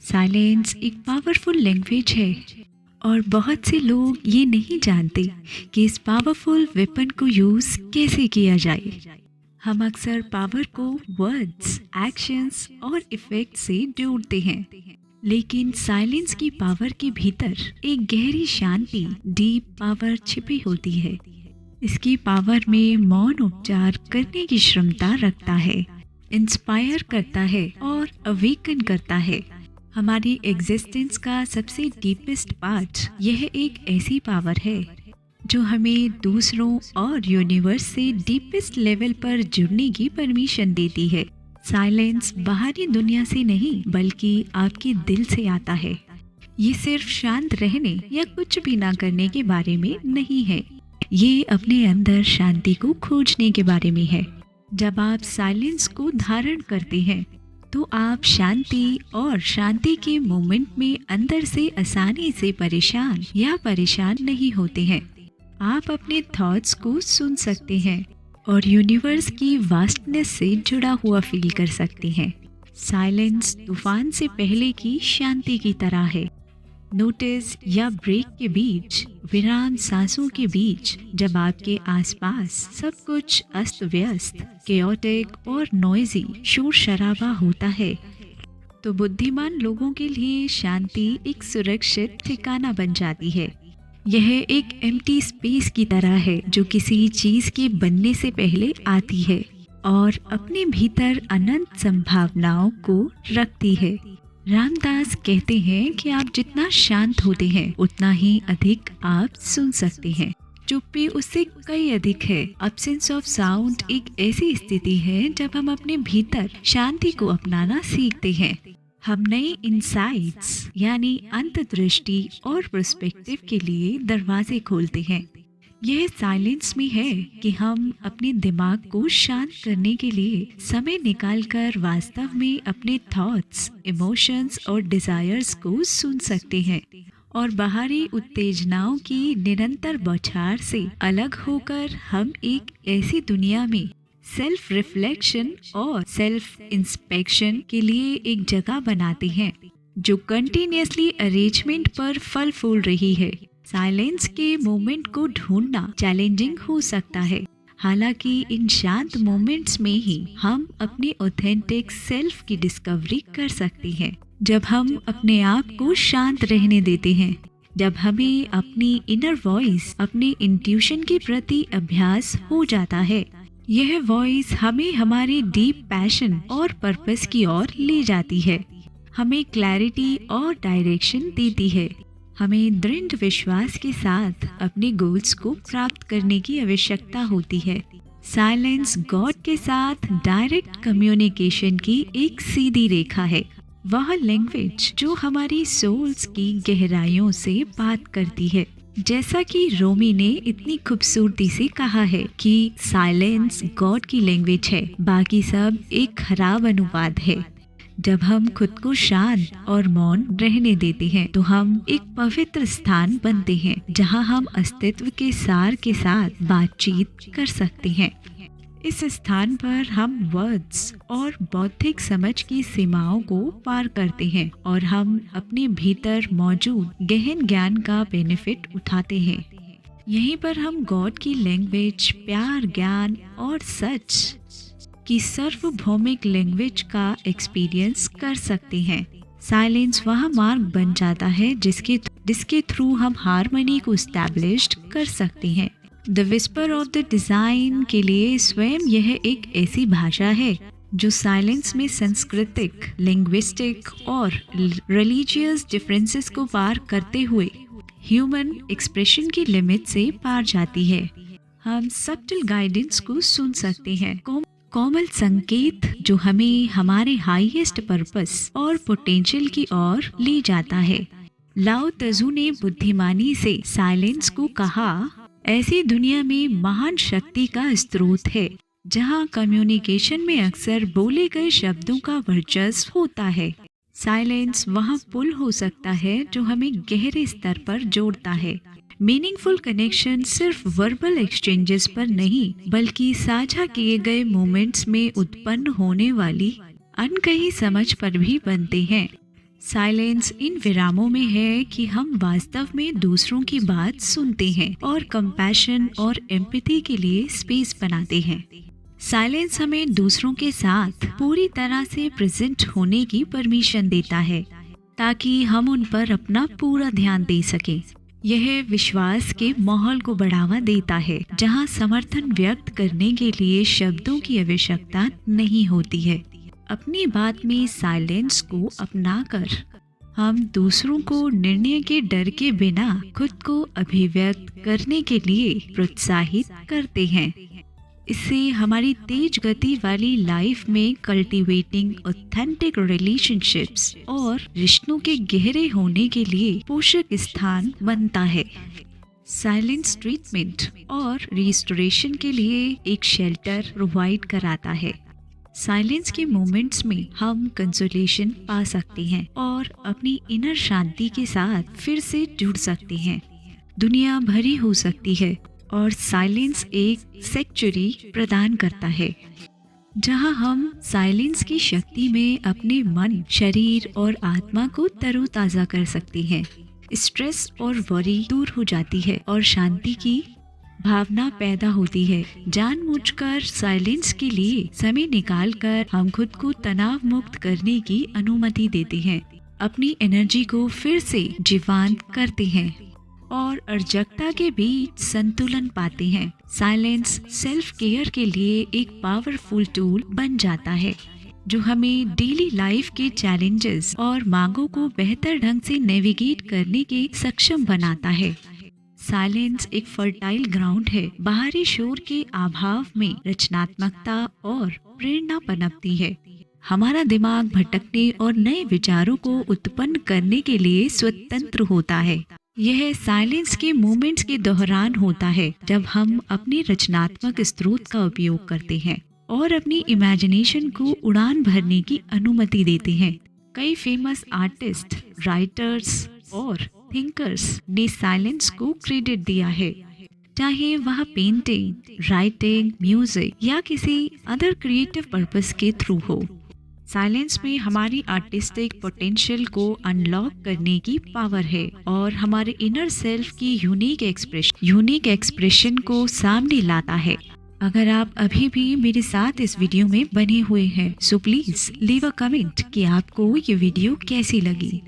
Silence एक powerful language है और बहुत से लोग ये नहीं जानते कि इस पावरफुल वेपन को यूज़ कैसे किया जाए। हम अक्सर पावर को वर्ड्स, एक्शंस और इफ़ेक्ट से जोड़ते हैं, लेकिन साइलेंस की पावर के भीतर एक गहरी शांति, डीप पावर छिपी होती है। इसकी पावर में मौन उपचार करने की क्षमता रखता है, इंस्पायर करता है और अवेकन करता है। हमारी एग्जिस्टेंस का सबसे डीपेस्ट पार्ट यह एक ऐसी पावर है जो हमें दूसरों और यूनिवर्स से डीपेस्ट लेवल पर जुड़ने की परमिशन देती है। साइलेंस बाहरी दुनिया से नहीं बल्कि आपके दिल से आता है। ये सिर्फ शांत रहने या कुछ भी ना करने के बारे में नहीं है, ये अपने अंदर शांति को खोजने के बारे में है। जब आप साइलेंस को धारण करते हैं तो आप शांति और शांति के मोमेंट में अंदर से आसानी से परेशान नहीं होते हैं। आप अपने थॉट्स को सुन सकते हैं और यूनिवर्स की वास्टनेस से जुड़ा हुआ फील कर सकते हैं। साइलेंस तूफान से पहले की शांति की तरह है। नोटिस या ब्रेक के बीच, विराम सांसों के बीच, जब आपके आसपास सब कुछ अस्त व्यस्त, केओटिक और नॉइजी, शोर शराबा होता है, तो बुद्धिमान लोगों के लिए शांति एक सुरक्षित ठिकाना बन जाती है। यह एक एम्प्टी स्पेस की तरह है जो किसी चीज के बनने से पहले आती है और अपने भीतर अनंत संभावनाओं को रखती है। रामदास कहते हैं कि आप जितना शांत होते हैं उतना ही अधिक आप सुन सकते हैं। चुप्पी उससे कई अधिक है। एब्सेंस ऑफ साउंड एक ऐसी स्थिति है जब हम अपने भीतर शांति को अपनाना सीखते हैं। हम नए इंसाइट्स यानी अंतर्दृष्टि और पर्सपेक्टिव के लिए दरवाजे खोलते हैं। यह साइलेंस में है कि हम अपने दिमाग को शांत करने के लिए समय निकालकर वास्तव में अपने थॉट्स, इमोशंस और डिजायर्स को सुन सकते हैं और बाहरी उत्तेजनाओं की निरंतर बौछार से अलग होकर हम एक ऐसी दुनिया में सेल्फ रिफ्लेक्शन और सेल्फ इंस्पेक्शन के लिए एक जगह बनाते हैं जो कंटिन्यूअसली अरेंजमेंट पर फल फूल रही है। साइलेंस के मोमेंट को ढूंढना चैलेंजिंग हो सकता है, हालांकि इन शांत मोमेंट्स में ही हम अपने ऑथेंटिक सेल्फ की डिस्कवरी कर सकते हैं। जब हम अपने आप को शांत रहने देते हैं, जब हमें अपनी इनर वॉइस, अपने इंट्यूशन के प्रति अभ्यास हो जाता है, यह वॉइस हमें हमारे डीप पैशन और पर्पस की ओर ले जाती है, हमें क्लैरिटी और डायरेक्शन देती है। हमें दृढ़ विश्वास के साथ अपने गोल्स को प्राप्त करने की आवश्यकता होती है। साइलेंस गॉड के साथ डायरेक्ट कम्युनिकेशन की एक सीधी रेखा है। वह लैंग्वेज जो हमारी सोल्स की गहराइयों से बात करती है। जैसा कि रोमी ने इतनी खूबसूरती से कहा है कि साइलेंस गॉड की लैंग्वेज है, बाकी सब एक खराब अनुवाद है। जब हम खुद को शांत और मौन रहने देते हैं तो हम एक पवित्र स्थान बनते हैं जहां हम अस्तित्व के सार के साथ बातचीत कर सकते हैं। इस स्थान पर हम वर्ड्स और बौद्धिक समझ की सीमाओं को पार करते हैं और हम अपने भीतर मौजूद गहन ज्ञान का बेनिफिट उठाते हैं। यहीं पर हम गॉड की लैंग्वेज, प्यार, ज्ञान और सच की सार्वभौमिक लैंग्वेज का एक्सपीरियंस कर सकते हैं। साइलेंस वह मार्ग बन जाता है जिसके थ्रू हम हार्मनी को एस्टैब्लिश कर सकते हैं। The whisper of the design के लिए स्वयं यह एक ऐसी भाषा है जो साइलेंस में सांस्कृतिक, लिंग्विस्टिक और रिलीजियस डिफरेंसेस को पार करते हुए ह्यूमन एक्सप्रेशन की लिमिट से पार जाती है। हम सब्टिल गाइडेंस को सुन सकते हैं, कोमल संकेत जो हमें हमारे हाईएस्ट पर्पस और पोटेंशियल की ओर ले जाता है। लाओ त्जू ने बुद्धिमानी से साइलेंस को कहा, ऐसी दुनिया में महान शक्ति का स्रोत है जहां कम्युनिकेशन में अक्सर बोले गए शब्दों का वर्चस्व होता है। साइलेंस वहां पुल हो सकता है जो हमें गहरे स्तर पर जोड़ता है। मीनिंगफुल कनेक्शन सिर्फ वर्बल एक्सचेंजेस पर नहीं बल्कि साझा किए गए मोमेंट्स में उत्पन्न होने वाली अनकही समझ पर भी बनते हैं। साइलेंस इन विरामों में है कि हम वास्तव में दूसरों की बात सुनते हैं और कंपैशन और एम्पैथी के लिए स्पेस बनाते हैं। साइलेंस हमें दूसरों के साथ पूरी तरह से प्रेजेंट होने की परमिशन देता है ताकि हम उन पर अपना पूरा ध्यान दे सकें। यह विश्वास के माहौल को बढ़ावा देता है जहां समर्थन व्यक्त करने के लिए शब्दों की आवश्यकता नहीं होती है। अपनी बात में साइलेंस को अपनाकर हम दूसरों को निर्णय के डर के बिना खुद को अभिव्यक्त करने के लिए प्रोत्साहित करते हैं। इससे हमारी तेज गति वाली लाइफ में कल्टीवेटिंग ऑथेंटिक रिलेशनशिप्स और रिश्तों के गहरे होने के लिए पोषक स्थान बनता है। साइलेंस ट्रीटमेंट और रिस्टोरेशन के लिए एक शेल्टर प्रोवाइड कराता है। साइलेंस के मोमेंट्स में हम कंसोलेशन पा सकते हैं और अपनी इनर शांति के साथ फिर से जुड़ सकते हैं। दुनिया भरी हो सकती है और साइलेंस एक सेंचुरी प्रदान करता है जहां हम साइलेंस की शक्ति में अपने मन, शरीर और आत्मा को तरोताजा कर सकते हैं। स्ट्रेस और वरी दूर हो जाती है और शांति की भावना पैदा होती है। जानबूझकर साइलेंस के लिए समय निकालकर हम खुद को तनाव मुक्त करने की अनुमति देते हैं, अपनी एनर्जी को फिर से जीवंत करते हैं और अर्जकता के बीच संतुलन पाते हैं। साइलेंस सेल्फ केयर के लिए एक पावरफुल टूल बन जाता है जो हमें डेली लाइफ के चैलेंजेस और मांगों को बेहतर ढंग से नेविगेट करने के सक्षम बनाता है। साइलेंस एक फर्टाइल ग्राउंड है। बाहरी शोर के अभाव में रचनात्मकता और प्रेरणा पनपती है। हमारा दिमाग भटकने और नए विचारों को उत्पन्न करने के लिए स्वतंत्र होता है। यह साइलेंस के मोमेंट्स के दौरान होता है जब हम अपने रचनात्मक स्रोत का उपयोग करते हैं और अपनी इमेजिनेशन को उड़ान भरने की अनुमति देते हैं। कई फेमस आर्टिस्ट, राइटर्स और थिंकर्स ने साइलेंस को क्रेडिट दिया है, चाहे वह पेंटिंग, राइटिंग, म्यूजिक या किसी अदर क्रिएटिव पर्पस के थ्रू हो। साइलेंस में हमारी आर्टिस्टिक पोटेंशियल को अनलॉक करने की पावर है और हमारे इनर सेल्फ की यूनिक एक्सप्रेशन को सामने लाता है। अगर आप अभी भी मेरे साथ इस वीडियो में बने हुए हैं so please leave a comment कि आपको ये वीडियो कैसी लगी।